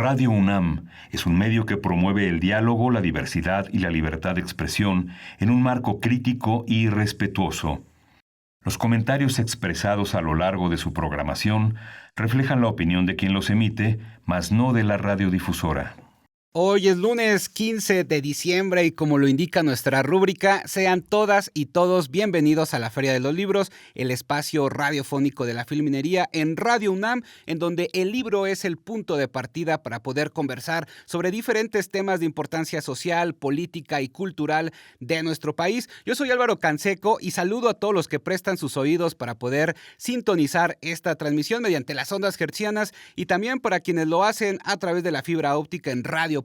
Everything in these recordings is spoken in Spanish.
Radio UNAM es un medio que promueve el diálogo, la diversidad y la libertad de expresión en un marco crítico y respetuoso. Los comentarios expresados a lo largo de su programación reflejan la opinión de quien los emite, mas no de la radiodifusora. Hoy es lunes 15 de diciembre y como lo indica nuestra rúbrica, sean todas y todos bienvenidos a la Feria de los Libros, el espacio radiofónico de la Filminería en Radio UNAM, en donde el libro es el punto de partida para poder conversar sobre diferentes temas de importancia social, política y cultural de nuestro país. Yo soy Álvaro Canseco y saludo a todos los que prestan sus oídos para poder sintonizar esta transmisión mediante las ondas hertzianas y también para quienes lo hacen a través de la fibra óptica en radio.unam.mx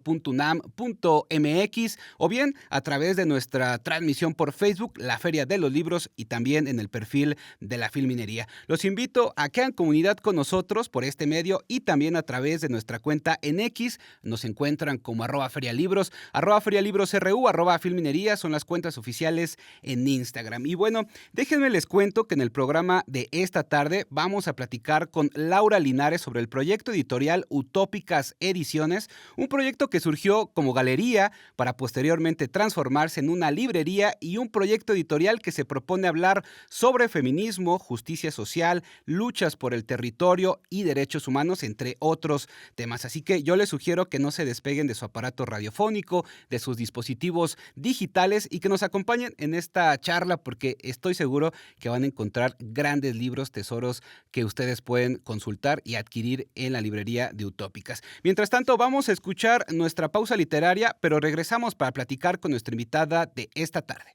o bien a través de nuestra transmisión por Facebook, la Feria de los Libros y también en el perfil de la Filminería. Los invito a que hagan comunidad con nosotros por este medio y también a través de nuestra cuenta en X. Nos encuentran como @ferialibros, @ferialibrosru, @filminería, son las cuentas oficiales en Instagram. Y bueno, déjenme les cuento que en el programa de esta tarde vamos a platicar con Laura Linares sobre el proyecto editorial Utópicas Ediciones, un proyecto que surgió como galería para posteriormente transformarse en una librería y un proyecto editorial que se propone hablar sobre feminismo, justicia social, luchas por el territorio y derechos humanos, entre otros temas. Así que yo les sugiero que no se despeguen de su aparato radiofónico, de sus dispositivos digitales y que nos acompañen en esta charla porque estoy seguro que van a encontrar grandes libros, tesoros que ustedes pueden consultar y adquirir en la librería de Utópicas. Mientras tanto, vamos a escuchar nuestra pausa literaria, pero regresamos para platicar con nuestra invitada de esta tarde.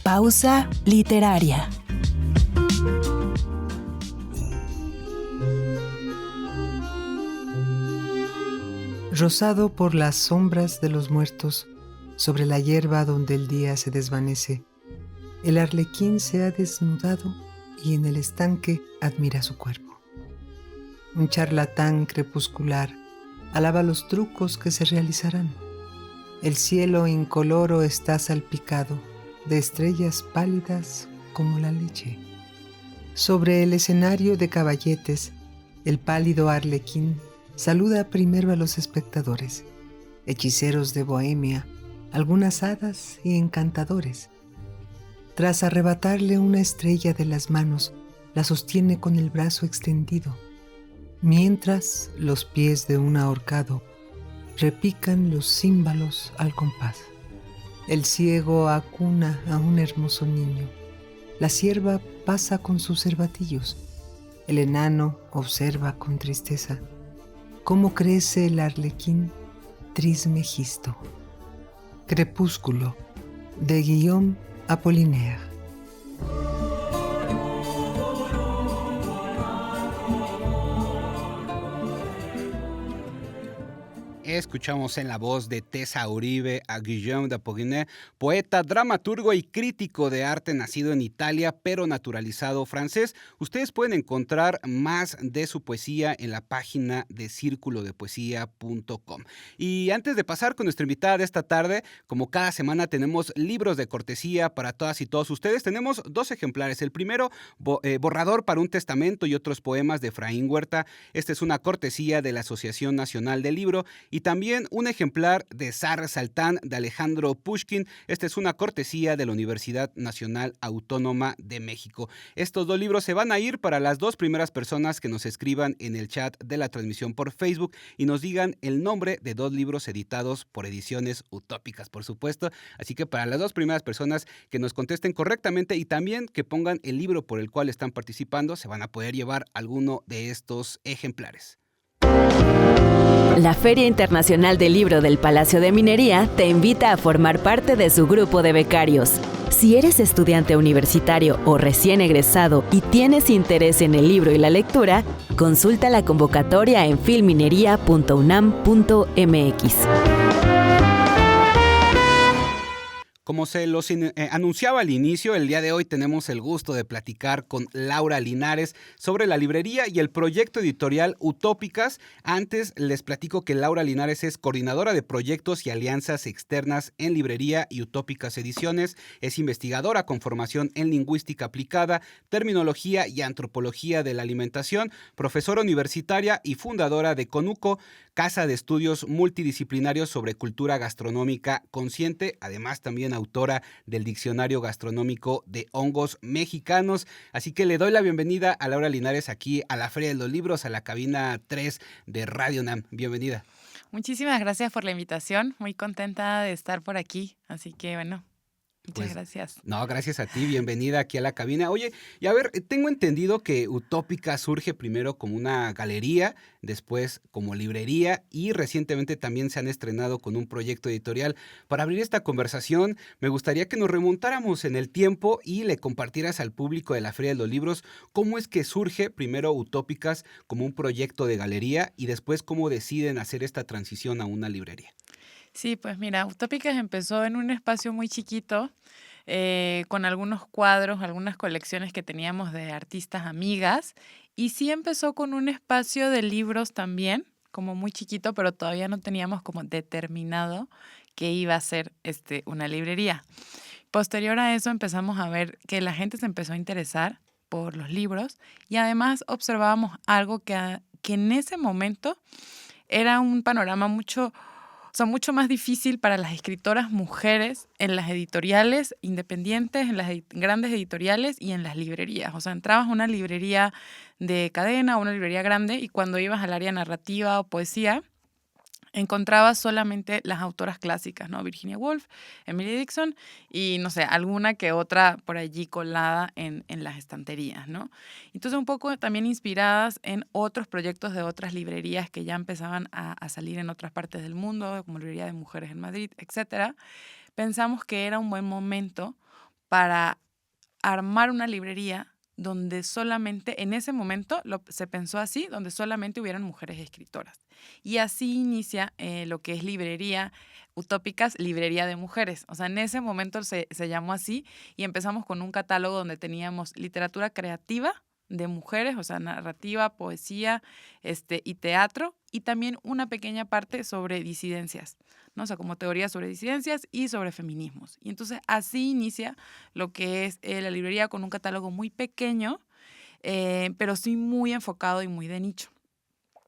Pausa literaria. Rosado por las sombras de los muertos, sobre la hierba donde el día se desvanece, el arlequín se ha desnudado y en el estanque admira su cuerpo. Un charlatán crepuscular alaba los trucos que se realizarán. El cielo incoloro está salpicado de estrellas pálidas como la leche. Sobre el escenario de caballetes, el pálido arlequín saluda primero a los espectadores, hechiceros de Bohemia, algunas hadas y encantadores. Tras arrebatarle una estrella de las manos, la sostiene con el brazo extendido, mientras los pies de un ahorcado repican los címbalos al compás. El ciego acuna a un hermoso niño. La sierva pasa con sus cervatillos. El enano observa con tristeza cómo crece el arlequín Trismegisto. Crepúsculo, de Guillaume Apollinaire. Escuchamos en la voz de Tessa Uribe a Guillaume Apollinaire, poeta, dramaturgo y crítico de arte nacido en Italia, pero naturalizado francés. Ustedes pueden encontrar más de su poesía en la página de circulodepoesia.com. Y antes de pasar con nuestra invitada de esta tarde, como cada semana tenemos libros de cortesía para todas y todos ustedes. Tenemos 2 ejemplares. El primero, Borrador para un testamento y otros poemas de Efraín Huerta. Esta es una cortesía de la Asociación Nacional del Libro. Y también un ejemplar de Sar Saltán de Alejandro Pushkin. Esta es una cortesía de la Universidad Nacional Autónoma de México. Estos 2 libros se van a ir para las 2 primeras personas que nos escriban en el chat de la transmisión por Facebook y nos digan el nombre de 2 libros editados por Ediciones Utópicas, por supuesto. Así que para las 2 primeras personas que nos contesten correctamente y también que pongan el libro por el cual están participando, se van a poder llevar alguno de estos ejemplares. La Feria Internacional del Libro del Palacio de Minería te invita a formar parte de su grupo de becarios. Si eres estudiante universitario o recién egresado y tienes interés en el libro y la lectura, consulta la convocatoria en filminería.unam.mx. Como se los anunciaba al inicio, el día de hoy tenemos el gusto de platicar con Laura Linares sobre la librería y el proyecto editorial Utópicas. Antes les platico que Laura Linares es coordinadora de proyectos y alianzas externas en Librería y Utópicas Ediciones, es investigadora con formación en lingüística aplicada, terminología y antropología de la alimentación, profesora universitaria y fundadora de CONUCO, Casa de Estudios Multidisciplinarios sobre Cultura Gastronómica Consciente, además también autora del Diccionario Gastronómico de Hongos Mexicanos. Así que le doy la bienvenida a Laura Linares aquí a la Feria de los Libros, a la cabina 3 de Radio UNAM. Bienvenida. Muchísimas gracias por la invitación, muy contenta de estar por aquí, así que bueno, muchas gracias. No, gracias a ti, bienvenida aquí a la cabina. Oye, y a ver, tengo entendido que Utópica surge primero como una galería, después como librería y recientemente también se han estrenado con un proyecto editorial. Para abrir esta conversación, me gustaría que nos remontáramos en el tiempo y le compartieras al público de la Feria de los Libros cómo es que surge primero Utópicas como un proyecto de galería y después cómo deciden hacer esta transición a una librería. Sí, pues mira, Utópicas empezó en un espacio muy chiquito, con algunos cuadros, algunas colecciones que teníamos de artistas amigas, y sí empezó con un espacio de libros también, como muy chiquito, pero todavía no teníamos como determinado que iba a ser una librería. Posterior a eso empezamos a ver que la gente se empezó a interesar por los libros y además observábamos algo que en ese momento era un panorama mucho más difícil para las escritoras mujeres en las editoriales independientes, en las grandes editoriales y en las librerías. O sea, entrabas a una librería de cadena o una librería grande y cuando ibas al área narrativa o poesía, encontrabas solamente las autoras clásicas, ¿no? Virginia Woolf, Emily Dickinson y, no sé, alguna que otra por allí colada en las estanterías, ¿no? Entonces, un poco también inspiradas en otros proyectos de otras librerías que ya empezaban a salir en otras partes del mundo, como Librería de Mujeres en Madrid, etcétera, pensamos que era un buen momento para armar una librería donde solamente, en ese momento se pensó así, donde solamente hubieran mujeres escritoras. Y así inicia lo que es Librería Utópicas, Librería de Mujeres. O sea, en ese momento se llamó así y empezamos con un catálogo donde teníamos literatura creativa de mujeres, o sea, narrativa, poesía y teatro, y también una pequeña parte sobre disidencias, ¿no? O sea, como teoría sobre disidencias y sobre feminismos. Y entonces así inicia lo que es la librería con un catálogo muy pequeño, pero sí muy enfocado y muy de nicho.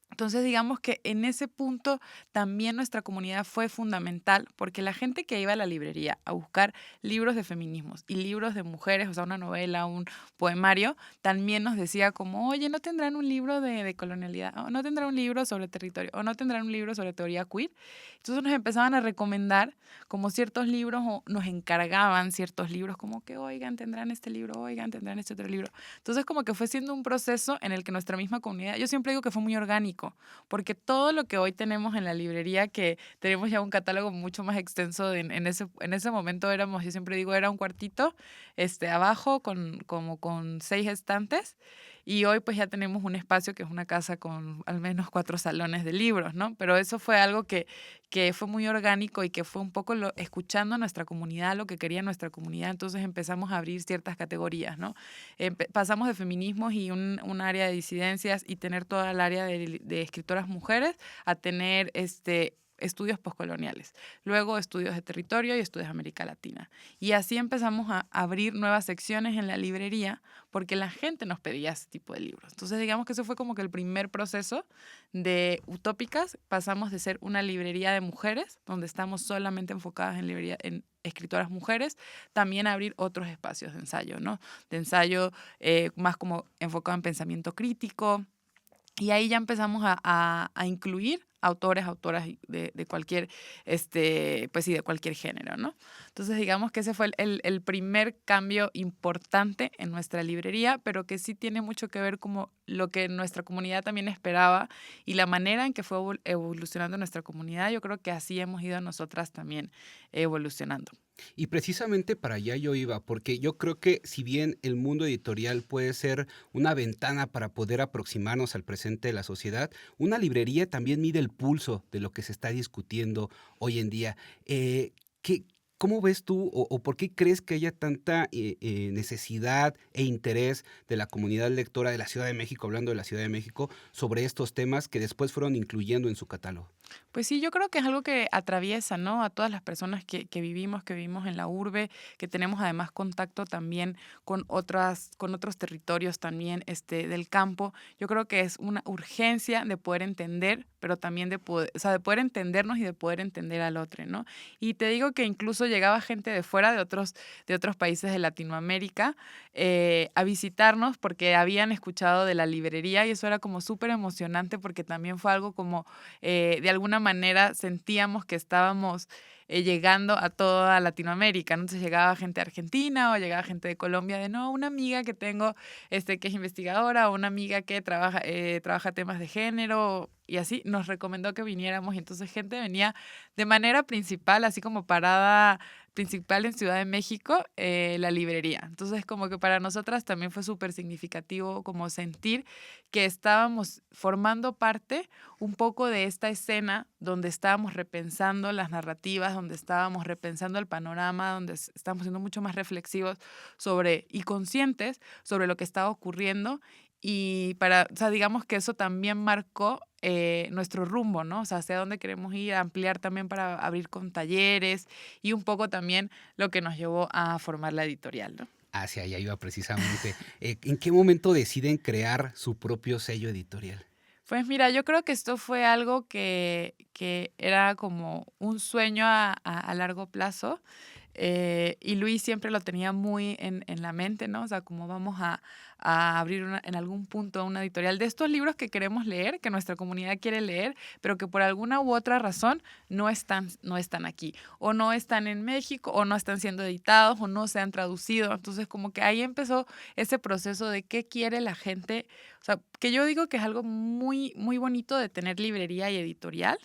Entonces, digamos que en ese punto también nuestra comunidad fue fundamental porque la gente que iba a la librería a buscar libros de feminismos y libros de mujeres, o sea, una novela, un poemario, también nos decía como, oye, ¿no tendrán un libro de colonialidad? ¿O no tendrán un libro sobre territorio? ¿O no tendrán un libro sobre teoría queer? Entonces nos empezaban a recomendar como ciertos libros o nos encargaban ciertos libros como que, oigan, tendrán este libro, oigan, tendrán este otro libro. Entonces como que fue siendo un proceso en el que nuestra misma comunidad, yo siempre digo que fue muy orgánico, porque todo lo que hoy tenemos en la librería, que tenemos ya un catálogo mucho más extenso, en ese momento éramos, yo siempre digo, era un cuartito abajo como con 6 estantes, y hoy pues ya tenemos un espacio que es una casa con al menos 4 salones de libros, ¿no? Pero eso fue algo que fue muy orgánico y que fue un poco escuchando a nuestra comunidad, lo que quería nuestra comunidad, entonces empezamos a abrir ciertas categorías, ¿no? Pasamos de feminismos y un área de disidencias y tener toda el área de escritoras mujeres a tener estudios postcoloniales, luego estudios de territorio y estudios de América Latina. Y así empezamos a abrir nuevas secciones en la librería porque la gente nos pedía ese tipo de libros. Entonces, digamos que eso fue como que el primer proceso de Utópicas. Pasamos de ser una librería de mujeres, donde estamos solamente enfocadas en escritoras mujeres, también a abrir otros espacios de ensayo, ¿no? De ensayo más como enfocado en pensamiento crítico. Y ahí ya empezamos a incluir autoras de cualquier, pues sí, de cualquier género, ¿no? Entonces, digamos que ese fue el primer cambio importante en nuestra librería, pero que sí tiene mucho que ver como lo que nuestra comunidad también esperaba y la manera en que fue evolucionando nuestra comunidad. Yo creo que así hemos ido nosotras también evolucionando. Y precisamente para allá yo iba, porque yo creo que si bien el mundo editorial puede ser una ventana para poder aproximarnos al presente de la sociedad, una librería también mide el pulso de lo que se está discutiendo hoy en día. ¿Qué ¿Cómo ves tú o por qué crees que haya tanta necesidad e interés de la comunidad lectora de la Ciudad de México, hablando de la Ciudad de México, sobre estos temas que después fueron incluyendo en su catálogo? Pues sí, yo creo que es algo que atraviesa, ¿no? A todas las personas que vivimos en la urbe, que tenemos además contacto también con otros territorios también del campo. Yo creo que es una urgencia de poder entender, pero también de poder, o sea, de poder entendernos y de poder entender al otro, ¿no? Y te digo que incluso llegaba gente de fuera, de otros países de Latinoamérica, a visitarnos porque habían escuchado de la librería y eso era como súper emocionante porque también fue algo como de alguna manera sentíamos que estábamos llegando a toda Latinoamérica, ¿no? Entonces llegaba gente de Argentina o llegaba gente de Colombia de, no, una amiga que tengo que es investigadora o una amiga que trabaja temas de género y así nos recomendó que viniéramos y entonces gente venía de manera principal, así como parada principal en Ciudad de México, la librería. Entonces como que para nosotras también fue súper significativo como sentir que estábamos formando parte un poco de esta escena donde estábamos repensando las narrativas, donde estábamos repensando el panorama, donde estábamos siendo mucho más reflexivos y conscientes sobre lo que estaba ocurriendo y o sea, digamos que eso también marcó nuestro rumbo, ¿no? O sea, hacia dónde queremos ir, ampliar también para abrir con talleres y un poco también lo que nos llevó a formar la editorial, ¿no? Hacia allá iba precisamente. ¿En qué momento deciden crear su propio sello editorial? Pues mira, yo creo que esto fue algo que era como un sueño a largo plazo. Y Luis siempre lo tenía muy en la mente, ¿no? O sea, como vamos a abrir en algún punto una editorial de estos libros que queremos leer, que nuestra comunidad quiere leer, pero que por alguna u otra razón no están aquí, o no están en México, o no están siendo editados, o no se han traducido. Entonces, como que ahí empezó ese proceso de qué quiere la gente. O sea, que yo digo que es algo muy, muy bonito de tener librería y editorial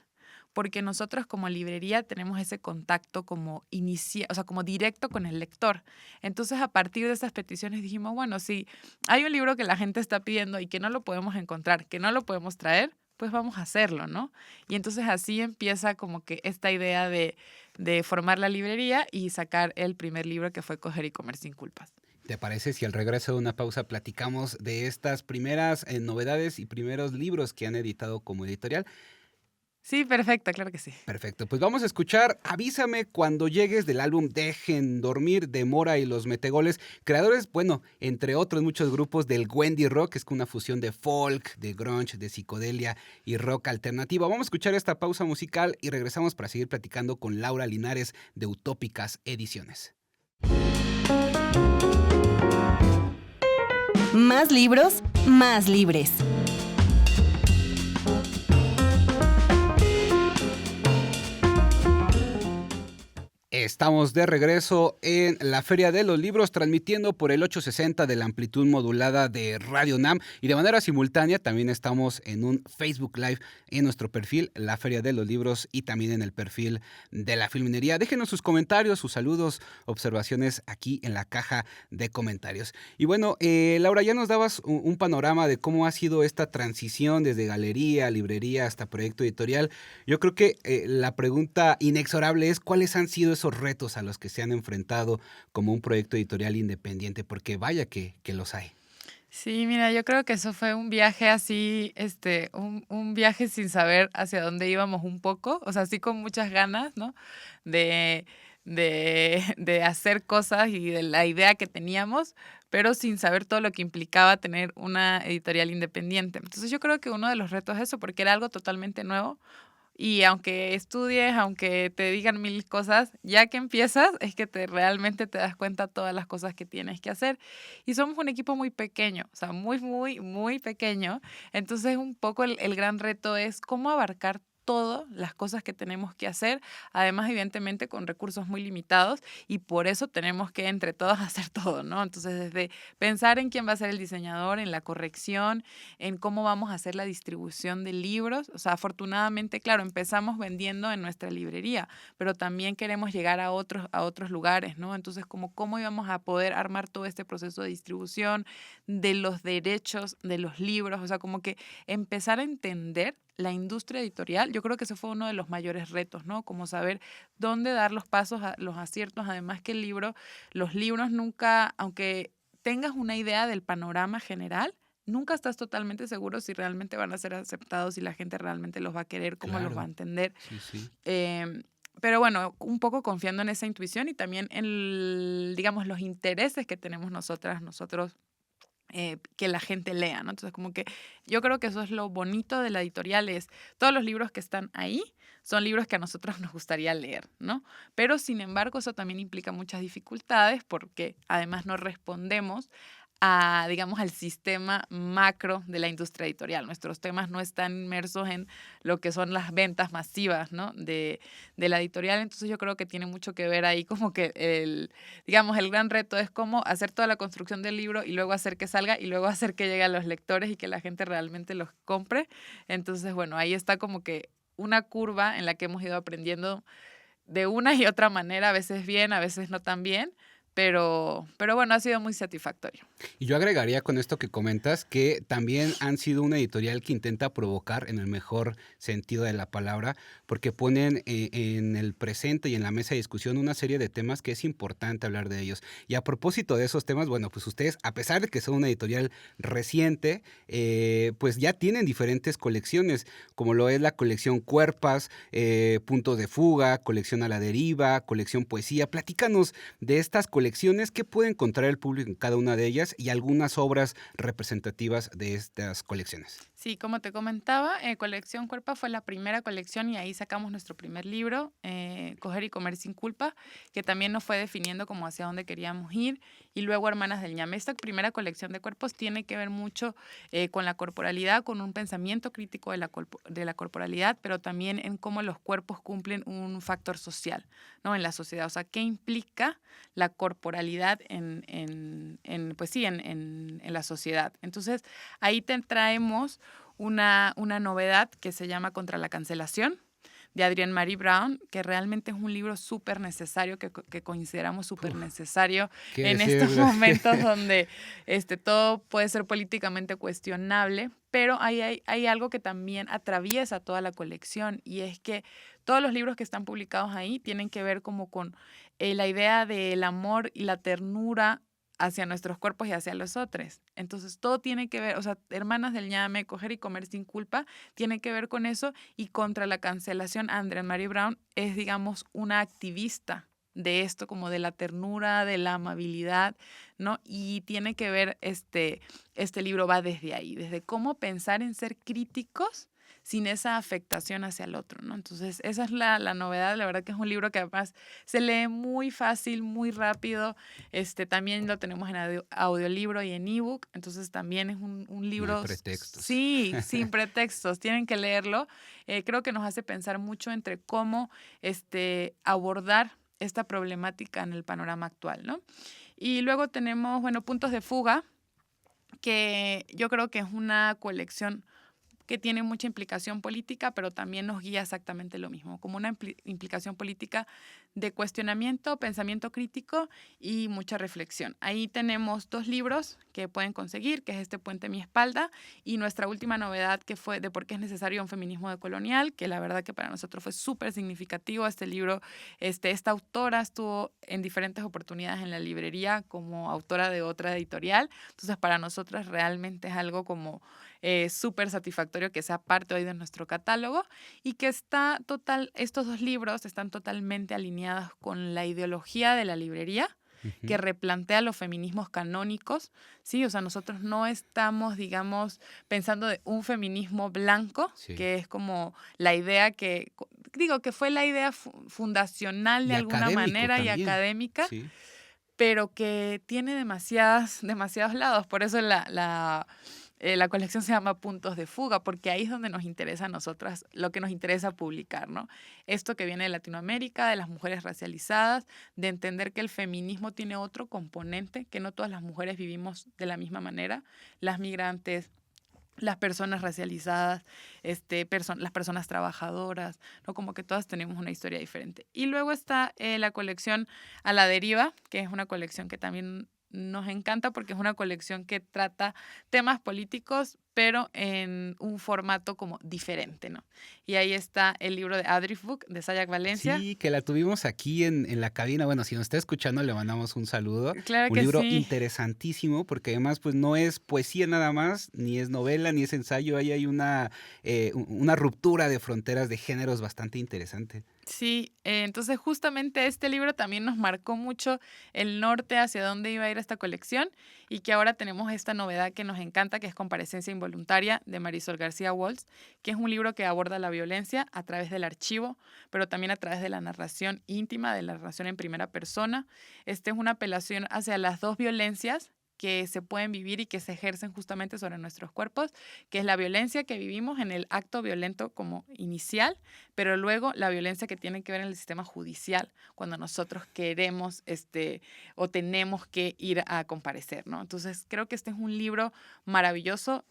porque nosotros como librería tenemos ese contacto como o sea, como directo con el lector. Entonces, a partir de esas peticiones dijimos, bueno, si hay un libro que la gente está pidiendo y que no lo podemos encontrar, que no lo podemos traer, pues vamos a hacerlo, ¿no? Y entonces así empieza como que esta idea de formar la librería y sacar el primer libro que fue Coger y Comer sin culpas. ¿Te parece si al regreso de una pausa platicamos de estas primeras novedades y primeros libros que han editado como editorial? Sí, perfecto, claro que sí. Perfecto, pues vamos a escuchar Avísame cuando llegues del álbum Dejen Dormir de Mora y los Metegoles, creadores, bueno, entre otros muchos grupos del Wendy Rock, que es una fusión de folk, de grunge, de psicodelia y rock alternativo. Vamos a escuchar esta pausa musical y regresamos para seguir platicando con Laura Linares de Utópicas Ediciones. Más libros, más libres. Estamos de regreso en la Feria de los Libros, transmitiendo por el 860 de la amplitud modulada de Radio UNAM y de manera simultánea también estamos en un Facebook Live en nuestro perfil, la Feria de los Libros, y también en el perfil de la Filminería. Déjenos sus comentarios, sus saludos, observaciones aquí en la caja de comentarios. Y bueno, Laura, ya nos dabas un panorama de cómo ha sido esta transición desde galería, librería hasta proyecto editorial. Yo creo que la pregunta inexorable es ¿cuáles han sido esos retos a los que se han enfrentado como un proyecto editorial independiente? Porque vaya que los hay. Sí, mira, yo creo que eso fue un viaje así, un viaje sin saber hacia dónde íbamos un poco, o sea, sí con muchas ganas, ¿no? De, de hacer cosas y de la idea que teníamos, pero sin saber todo lo que implicaba tener una editorial independiente. Entonces yo creo que uno de los retos es eso, porque era algo totalmente nuevo. Y aunque estudies, aunque te digan mil cosas, ya que empiezas es que realmente te das cuenta de todas las cosas que tienes que hacer. Y somos un equipo muy pequeño, o sea, muy, muy, muy pequeño. Entonces, un poco el gran reto es cómo abarcar todas las cosas que tenemos que hacer, además evidentemente con recursos muy limitados y por eso tenemos que entre todos hacer todo, ¿no? Entonces desde pensar en quién va a ser el diseñador, en la corrección, en cómo vamos a hacer la distribución de libros, o sea, afortunadamente, claro, empezamos vendiendo en nuestra librería, pero también queremos llegar a otros lugares, ¿no? Entonces, cómo íbamos a poder armar todo este proceso de distribución de los derechos de los libros, o sea, como que empezar a entender la industria editorial, yo creo que ese fue uno de los mayores retos, ¿no? Como saber dónde dar los pasos, los aciertos, además que los libros nunca, aunque tengas una idea del panorama general, nunca estás totalmente seguro si realmente van a ser aceptados, si la gente realmente los va a querer, cómo los va a Claro, entender. sí, sí. Pero bueno, un poco confiando en esa intuición y también en, digamos, los intereses que tenemos nosotros, que la gente lea, ¿no? Entonces, como que yo creo que eso es lo bonito de la editorial, es todos los libros que están ahí son libros que a nosotros nos gustaría leer, ¿no? Pero, sin embargo, eso también implica muchas dificultades porque además no respondemos a, digamos, al sistema macro de la industria editorial. Nuestros temas no están inmersos en lo que son las ventas masivas, ¿no? de la editorial. Entonces yo creo que tiene mucho que ver ahí como que digamos, el gran reto es cómo hacer toda la construcción del libro y luego hacer que salga y luego hacer que llegue a los lectores y que la gente realmente los compre. Entonces, bueno, ahí está como que una curva en la que hemos ido aprendiendo de una y otra manera, a veces bien, a veces no tan bien, pero bueno, ha sido muy satisfactorio. Y yo agregaría con esto que comentas que también han sido una editorial que intenta provocar en el mejor sentido de la palabra, porque ponen en el presente y en la mesa de discusión una serie de temas que es importante hablar de ellos. Y a propósito de esos temas, bueno, pues ustedes, a pesar de que son una editorial reciente, pues ya tienen diferentes colecciones, como lo es la colección Cuerpas, Puntos de Fuga, colección A la Deriva, colección Poesía. Platícanos de estas colecciones, ¿qué puede encontrar el público en cada una de ellas y algunas obras representativas de estas colecciones? Sí, como te comentaba, Colección Cuerpa fue la primera colección y ahí sacamos nuestro primer libro, Coger y Comer sin Culpa, que también nos fue definiendo como hacia dónde queríamos ir. Y luego Hermanas del Ñame. Esta primera colección de cuerpos tiene que ver mucho con la corporalidad, con un pensamiento crítico de la corporalidad, pero también en cómo los cuerpos cumplen un factor social, ¿no? En la sociedad. O sea, ¿qué implica la corporalidad pues sí, en la sociedad? Entonces, ahí te traemos una novedad que se llama Contra la Cancelación, de Adrienne Maree Brown, que realmente es un libro súper necesario, que consideramos súper necesario ¿Qué en estos decirle? momentos donde todo puede ser políticamente cuestionable, pero hay algo que también atraviesa toda la colección, y es que todos los libros que están publicados ahí tienen que ver como con la idea del amor y la ternura hacia nuestros cuerpos y hacia los otros. Entonces, todo tiene que ver, o sea, Hermanas del Ñame, Coger y Comer sin Culpa, tiene que ver con eso. Y Contra la Cancelación, Adrienne Maree Brown es, digamos, una activista de esto, como de la ternura, de la amabilidad, ¿no? Y tiene que ver, este libro va desde ahí, desde cómo pensar en ser críticos sin esa afectación hacia el otro, ¿no? Entonces, esa es la novedad. La verdad que es un libro que además se lee muy fácil, muy rápido. También lo tenemos en audiolibro y en ebook. Entonces, también es un No hay libro, pretextos. sí, sin pretextos. Tienen que leerlo. Creo que nos hace pensar mucho entre cómo abordar esta problemática en el panorama actual, ¿no? Y luego tenemos, bueno, Puntos de Fuga, que yo creo que es una colección que tiene mucha implicación política, pero también nos guía exactamente lo mismo, como una implicación política de cuestionamiento, pensamiento crítico y mucha reflexión. Ahí tenemos 2 libros que pueden conseguir, que es Puente Mi Espalda, y nuestra última novedad, que fue de por qué es necesario un feminismo decolonial, que la verdad que para nosotros fue súper significativo. Este libro, esta autora estuvo en diferentes oportunidades en la librería como autora de otra editorial, entonces para nosotras realmente es algo como súper satisfactorio que sea parte hoy de nuestro catálogo, y que estos 2 libros están totalmente alineados con la ideología de la librería, que replantea los feminismos canónicos, ¿sí? O sea, nosotros no estamos, digamos, pensando de un feminismo blanco, Sí. que es como la idea que fue la idea fundacional de Y alguna académico manera y también. académica, Sí. pero que tiene demasiados lados. Por eso la colección se llama Puntos de Fuga, porque ahí es donde nos interesa a nosotras, lo que nos interesa publicar, ¿no? Esto que viene de Latinoamérica, de las mujeres racializadas, de entender que el feminismo tiene otro componente, que no todas las mujeres vivimos de la misma manera, las migrantes, las personas racializadas, las personas trabajadoras, ¿no? Como que todas tenemos una historia diferente. Y luego está la colección A la Deriva, que es una colección que también nos encanta porque es una colección que trata temas políticos, pero en un formato como diferente, ¿no? Y ahí está el libro de Adrifbook, de Sayak Valencia. Sí, que la tuvimos aquí en la cabina. Bueno, si nos está escuchando, le mandamos un saludo. Claro Un que libro sí. interesantísimo, porque además pues no es poesía nada más, ni es novela, ni es ensayo. Ahí hay una ruptura de fronteras de géneros bastante interesante. Sí, entonces justamente este libro también nos marcó mucho el norte hacia dónde iba a ir esta colección y que ahora tenemos esta novedad que nos encanta, que es Comparecencia Involuntaria de Marisol García Waltz, que es un libro que aborda la violencia a través del archivo, pero también a través de la narración íntima, de la narración en primera persona. Este es una apelación hacia las dos violencias que se pueden vivir y que se ejercen justamente sobre nuestros cuerpos, que es la violencia que vivimos en el acto violento como inicial, pero luego la violencia que tiene que ver en el sistema judicial, cuando nosotros queremos o tenemos que ir a comparecer, ¿no? Entonces, creo que este es un libro maravilloso,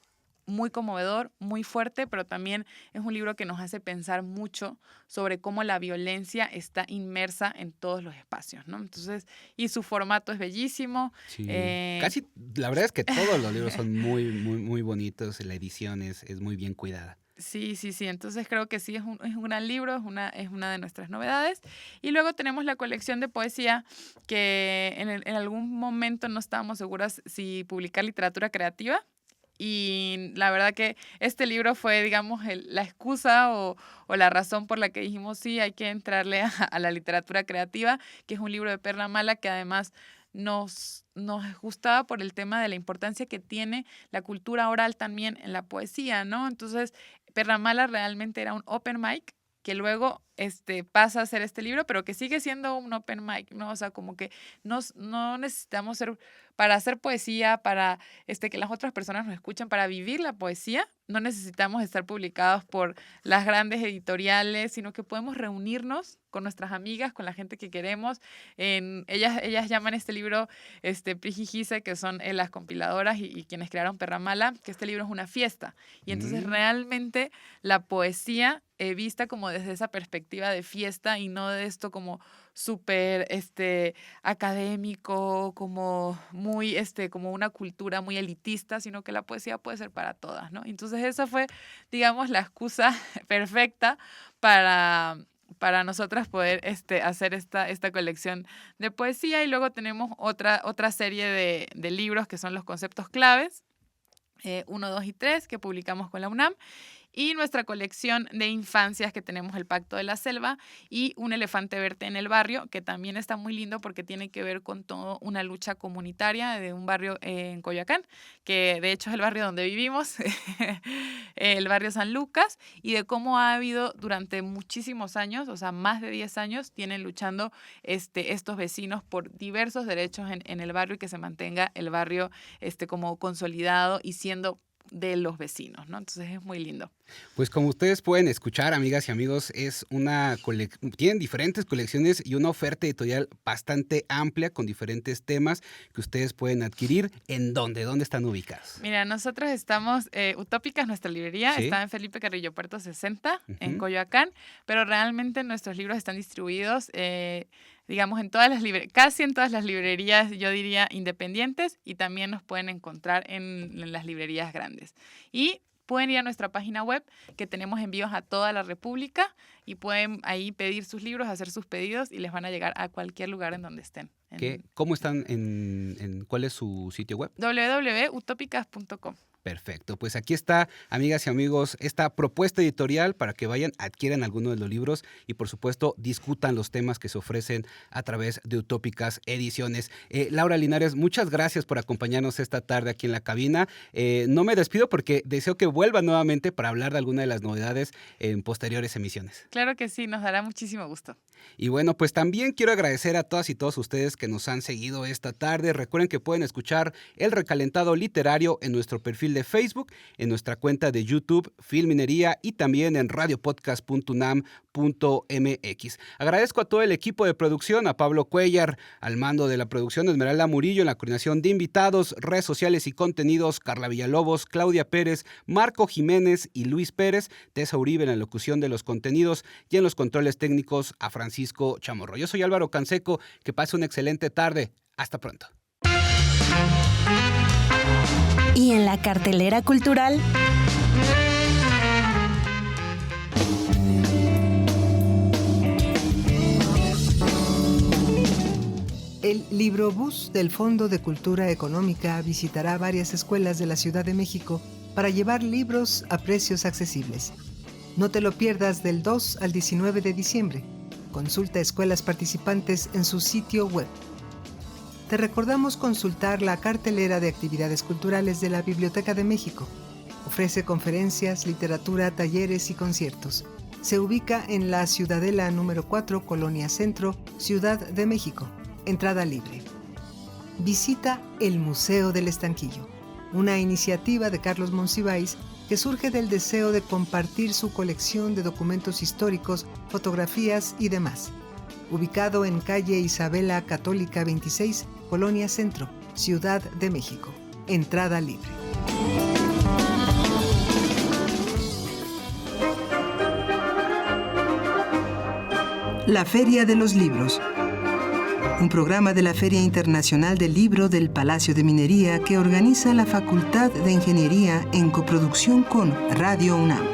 muy conmovedor, muy fuerte, pero también es un libro que nos hace pensar mucho sobre cómo la violencia está inmersa en todos los espacios, ¿no? Entonces, y su formato es bellísimo. Sí. eh, Casi, la verdad es que todos los libros son muy, muy, muy bonitos. La edición es muy bien cuidada. Sí. Entonces creo que sí, es un gran libro, es una de nuestras novedades. Y luego tenemos la colección de poesía que en algún momento no estábamos seguras si publicar literatura creativa. Y la verdad que este libro fue, digamos, la excusa o la razón por la que dijimos, sí, hay que entrarle a la literatura creativa, que es un libro de Perla Mala que además nos gustaba por el tema de la importancia que tiene la cultura oral también en la poesía, ¿no? Entonces, Perla Mala realmente era un open mic que luego pasa a ser este libro, pero que sigue siendo un open mic, ¿no? O sea, como que no necesitamos ser, para hacer poesía, para que las otras personas nos escuchen, para vivir la poesía, no necesitamos estar publicados por las grandes editoriales, sino que podemos reunirnos con nuestras amigas, con la gente que queremos. Ellas llaman este libro Prijijise, que son las compiladoras y quienes crearon Perla Mala, que este libro es una fiesta. Y entonces realmente la poesía vista como desde esa perspectiva de fiesta y no de esto como súper académico, como muy como una cultura muy elitista, sino que la poesía puede ser para todas, ¿no? Entonces esa fue, digamos, la excusa perfecta para nosotras poder hacer esta colección de poesía. Y luego tenemos otra serie de libros que son los conceptos claves, 1, 2 y 3, que publicamos con la UNAM. Y nuestra colección de infancias que tenemos El Pacto de la Selva y Un elefante verde en el barrio, que también está muy lindo porque tiene que ver con toda una lucha comunitaria de un barrio en Coyoacán, que de hecho es el barrio donde vivimos, el barrio San Lucas, y de cómo ha habido durante muchísimos años, o sea, más de 10 años, tienen luchando estos vecinos por diversos derechos en el barrio y que se mantenga el barrio como consolidado y siendo de los vecinos, ¿no? Entonces es muy lindo. Pues como ustedes pueden escuchar, amigas y amigos, tienen diferentes colecciones y una oferta editorial bastante amplia con diferentes temas que ustedes pueden adquirir. ¿En dónde? ¿Dónde están ubicados? Mira, nosotros estamos, Utópicas, nuestra librería, ¿Sí? está en Felipe Carrillo Puerto 60, en Coyoacán, pero realmente nuestros libros están distribuidos digamos, casi en todas las librerías, yo diría, independientes, y también nos pueden encontrar en las librerías grandes. Y pueden ir a nuestra página web, que tenemos envíos a toda la República, y pueden ahí pedir sus libros, hacer sus pedidos, y les van a llegar a cualquier lugar en donde estén. ¿Cómo están cuál es su sitio web? www.utopicas.com. Perfecto, pues aquí está, amigas y amigos, esta propuesta editorial para que vayan, adquieran alguno de los libros y por supuesto discutan los temas que se ofrecen a través de Utópicas Ediciones. Laura Linares, muchas gracias por acompañarnos esta tarde aquí en la cabina. No me despido porque deseo que vuelva nuevamente para hablar de alguna de las novedades en posteriores emisiones. Claro que sí, nos dará muchísimo gusto. Y bueno, pues también quiero agradecer a todas y todos ustedes que nos han seguido esta tarde. Recuerden que pueden escuchar El Recalentado Literario en nuestro perfil de Facebook, en nuestra cuenta de YouTube, Filminería, y también en radiopodcast.unam.mx. Agradezco a todo el equipo de producción, a Pablo Cuellar, al mando de la producción, Esmeralda Murillo, en la coordinación de invitados, redes sociales y contenidos, Carla Villalobos, Claudia Pérez, Marco Jiménez y Luis Pérez, Tessa Uribe en la locución de los contenidos y en los controles técnicos a Francisco Chamorro. Yo soy Álvaro Canseco, que pase una excelente tarde. Hasta pronto. Y en la cartelera cultural, el Librobús del Fondo de Cultura Económica visitará varias escuelas de la Ciudad de México para llevar libros a precios accesibles. No te lo pierdas del 2 al 19 de diciembre. Consulta escuelas participantes en su sitio web. Te recordamos consultar la cartelera de actividades culturales de la Biblioteca de México. Ofrece conferencias, literatura, talleres y conciertos. Se ubica en la Ciudadela número 4, Colonia Centro, Ciudad de México. Entrada libre. Visita el Museo del Estanquillo, una iniciativa de Carlos Monsiváis que surge del deseo de compartir su colección de documentos históricos, fotografías y demás. Ubicado en calle Isabela Católica 26, Colonia Centro, Ciudad de México. Entrada libre. La Feria de los Libros. Un programa de la Feria Internacional del Libro del Palacio de Minería que organiza la Facultad de Ingeniería en coproducción con Radio UNAM.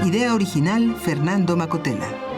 Idea original, Fernando Macotela.